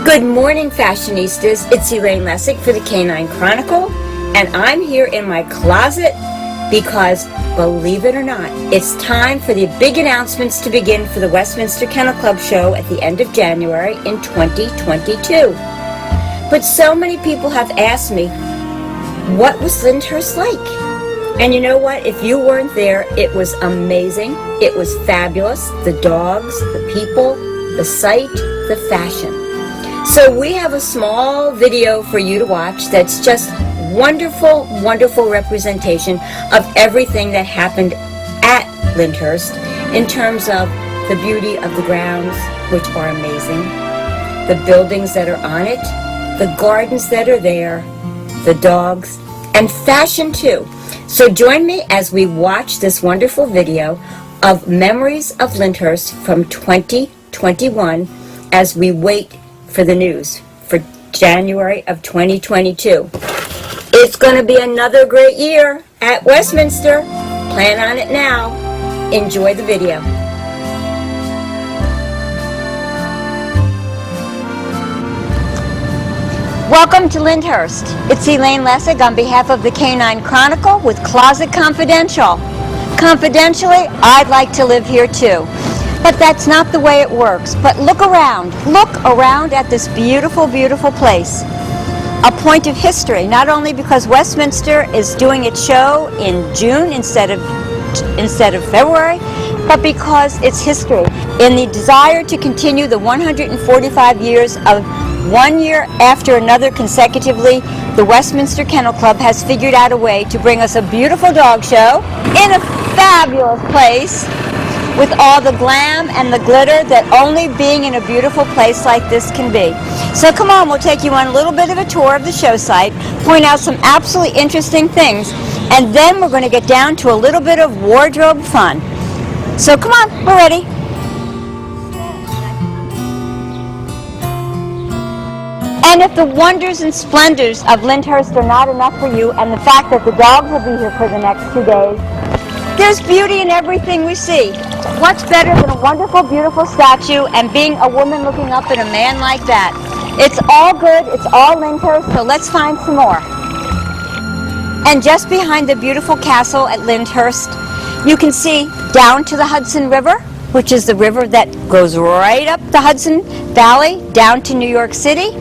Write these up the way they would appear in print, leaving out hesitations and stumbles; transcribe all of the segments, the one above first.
Good morning, fashionistas. It's Elaine Lessig for the Canine Chronicle, and I'm here in my closet because, believe it or not, it's time for the big announcements to begin for the Westminster Kennel Club show at the end of January in 2022. But so many people have asked me, what was Lyndhurst like? And you know what? If you weren't there, it was amazing. It was fabulous. The dogs, the people, the site, the fashion. So we have a small video for you to watch that's just wonderful, wonderful representation of everything that happened at Lyndhurst in terms of the beauty of the grounds, which are amazing, the buildings that are on it, the gardens that are there, the dogs, and fashion too. So join me as we watch this wonderful video of Memories of Lyndhurst from 2021 as we wait for the news for January of 2022. It's going to be another great year at Westminster. Plan on it now. Enjoy the video. Welcome to Lyndhurst. It's Elaine Lessig on behalf of the Canine Chronicle with Closet Confidential. Confidentially, I'd like to live here too. But that's not the way it works. But look around. Look around at this beautiful, beautiful place. A point of history, not only because Westminster is doing its show in June instead of February, but because it's history. In the desire to continue the 145 years of one year after another consecutively, the Westminster Kennel Club has figured out a way to bring us a beautiful dog show in a fabulous place with all the glam and the glitter that only being in a beautiful place like this can be. So come on, we'll take you on a little bit of a tour of the show site, point out some absolutely interesting things, and then we're going to get down to a little bit of wardrobe fun. So come on, we're ready. And if the wonders and splendors of Lyndhurst are not enough for you, and the fact that the dogs will be here for the next 2 days, there's beauty in everything we see. What's better than a wonderful, beautiful statue and being a woman looking up at a man like that? It's all good, it's all Lyndhurst, so let's find some more. And just behind the beautiful castle at Lyndhurst, you can see down to the Hudson River, which is the river that goes right up the Hudson Valley down to New York City.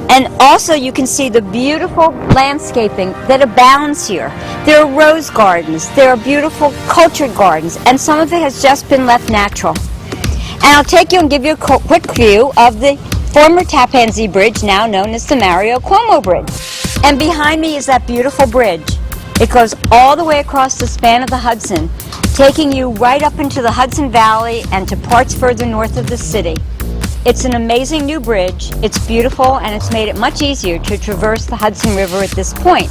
And also you can see the beautiful landscaping that abounds here. There are rose gardens, there are beautiful cultured gardens, and some of it has just been left natural. And I'll take you and give you a quick view of the former Tappan Zee Bridge, now known as the Mario Cuomo Bridge. And behind me is that beautiful bridge. It goes all the way across the span of the Hudson, taking you right up into the Hudson Valley and to parts further north of the city. It's an amazing new bridge, it's beautiful, and it's made it much easier to traverse the Hudson River at this point.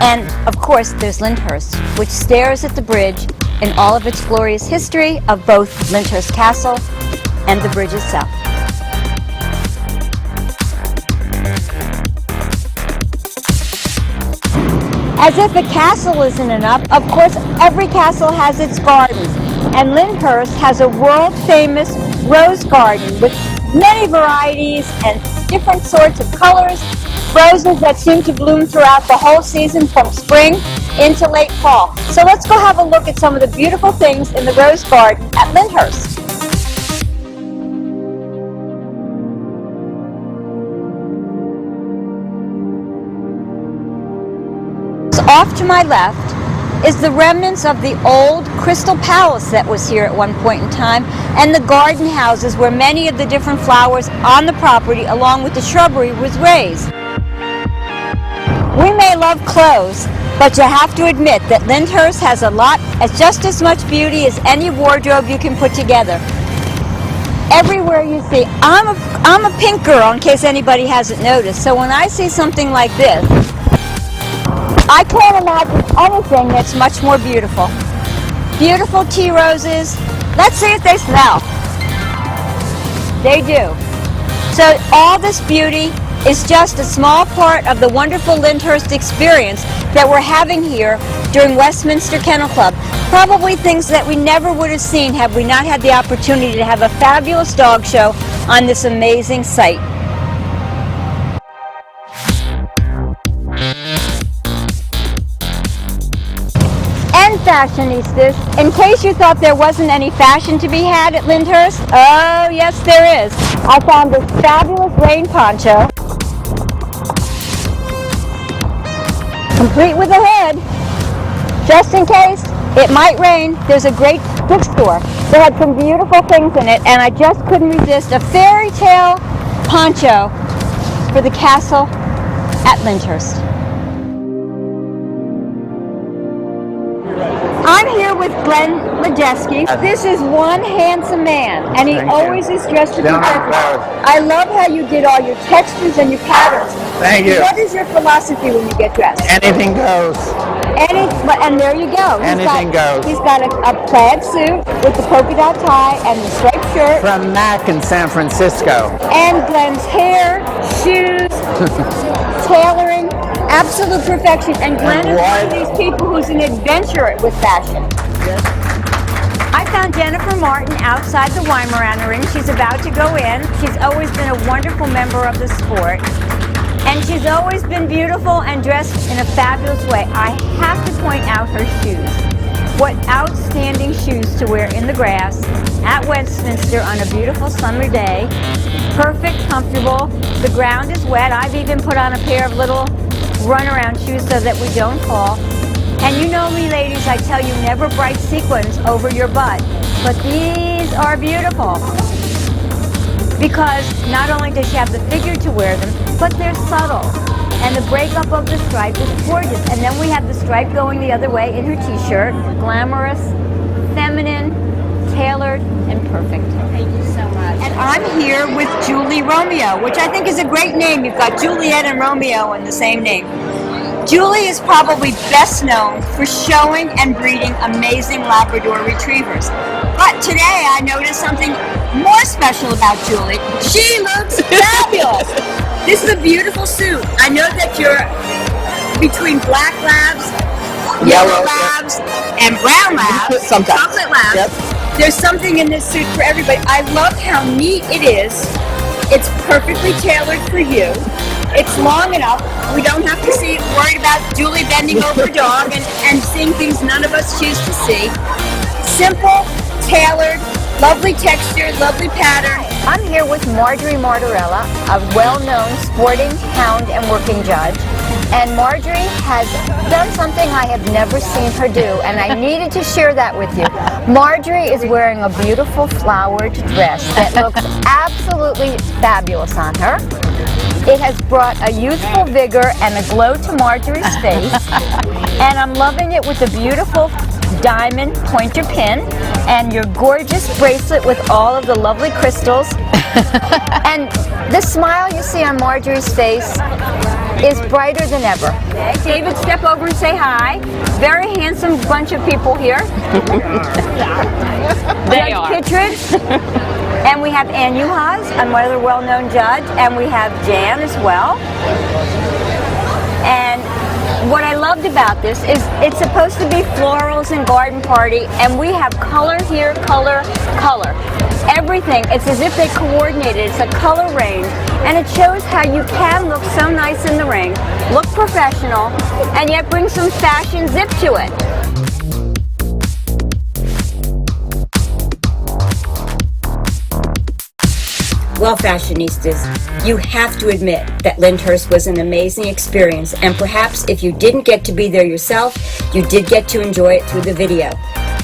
And, of course, there's Lyndhurst, which stares at the bridge in all of its glorious history of both Lyndhurst Castle and the bridge itself. As if a castle isn't enough, of course, every castle has its gardens. And Lyndhurst has a world-famous rose garden with many varieties and different sorts of colors, roses that seem to bloom throughout the whole season from spring into late fall. So let's go have a look at some of the beautiful things in the rose garden at Lyndhurst. So off to my left is the remnants of the old Crystal Palace that was here at one point in time, and the garden houses where many of the different flowers on the property along with the shrubbery was raised. We may love clothes, but you have to admit that Lyndhurst has just as much beauty as any wardrobe you can put together. Everywhere you see, I'm a pink girl in case anybody hasn't noticed, so when I see something like this, I can't imagine anything that's much more beautiful. Beautiful tea roses. Let's see if they smell. They do. So all this beauty is just a small part of the wonderful Lyndhurst experience that we're having here during Westminster Kennel Club. Probably things that we never would have seen had we not had the opportunity to have a fabulous dog show on this amazing site. And fashionistas, in case you thought there wasn't any fashion to be had at Lyndhurst, oh yes there is. I found this fabulous rain poncho, complete with a hood, just in case it might rain. There's a great bookstore that had some beautiful things in it, and I just couldn't resist a fairy tale poncho for the castle at Lyndhurst. I'm here with Glenn Lejeski. This is one handsome man, and he always is dressed to perfection. I love how you did all your textures and your patterns. Thank you. What is your philosophy when you get dressed? Anything goes. And there you go. Anything goes. He's got a plaid suit with the polka dot tie and the striped shirt. From Mac in San Francisco. And Glenn's hair, shoes, tailoring, absolute perfection. And Glenn is one of these people who's an adventurer with fashion. I found Jennifer Martin outside the Weimaranerin. She's about to go in. She's always been a wonderful member of the sport. And she's always been beautiful and dressed in a fabulous way. I have to point out her shoes. What outstanding shoes to wear in the grass at Westminster on a beautiful summer day. Perfect, comfortable. The ground is wet. I've even put on a pair of little runaround shoes so that we don't fall. And you know me, ladies, I tell you never bright sequins over your butt. But these are beautiful. Because not only does she have the figure to wear them, but they're subtle. And the breakup of the stripe is gorgeous. And then we have the stripe going the other way in her t-shirt. Glamorous, feminine, tailored, and perfect. Thank you so much. And I'm here with Julie Romeo, which I think is a great name. You've got Juliet and Romeo in the same name. Julie is probably best known for showing and breeding amazing Labrador retrievers. But today I noticed something more special about Julie. She looks fabulous. This is a beautiful suit. I know that you're between black labs, yellow labs, and brown labs, chocolate labs. Yep. There's something in this suit for everybody. I love how neat it is. It's perfectly tailored for you. It's long enough. We don't have to worried about Julie bending over a dog and seeing things none of us choose to see. Simple, tailored, lovely texture, lovely pattern. I'm here with Marjorie Martorella, a well-known sporting hound and working judge. And Marjorie has done something I have never seen her do, and I needed to share that with you. Marjorie is wearing a beautiful flowered dress that looks absolutely fabulous on her. It has brought a youthful vigor and a glow to Marjorie's face, and I'm loving it with the beautiful diamond pointer pin and your gorgeous bracelet with all of the lovely crystals. And the smile you see on Marjorie's face is brighter than ever. Okay, David, step over and say hi. Very handsome bunch of people here. They are. Kittredge. And we have Ann Uhas, another well-known judge, and we have Jan as well. And what I loved about this is it's supposed to be florals and garden party, and we have color here, color, color. Everything, it's as if they coordinated. It's a color range, and it shows how you can look so nice in the ring, look professional, and yet bring some fashion zip to it. Well, fashionistas, you have to admit that Lyndhurst was an amazing experience, and perhaps if you didn't get to be there yourself, you did get to enjoy it through the video.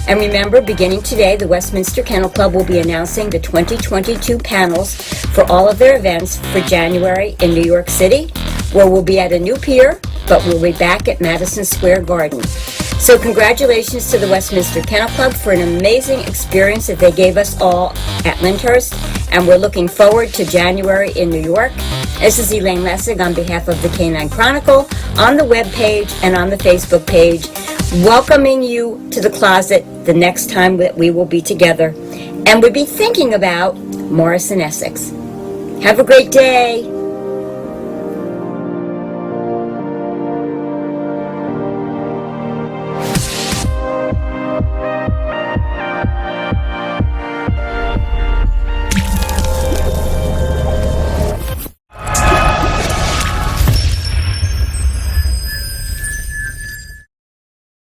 And remember, beginning today, the Westminster Kennel Club will be announcing the 2022 panels for all of their events for January in New York City, where we'll be at a new pier, but we'll be back at Madison Square Garden. So congratulations to the Westminster Kennel Club for an amazing experience that they gave us all at Lyndhurst, and we're looking forward to January in New York. This is Elaine Lessig on behalf of the Canine Chronicle on the webpage and on the Facebook page, welcoming you to the closet the next time that we will be together, and we'll be thinking about Morris and Essex. Have a great day.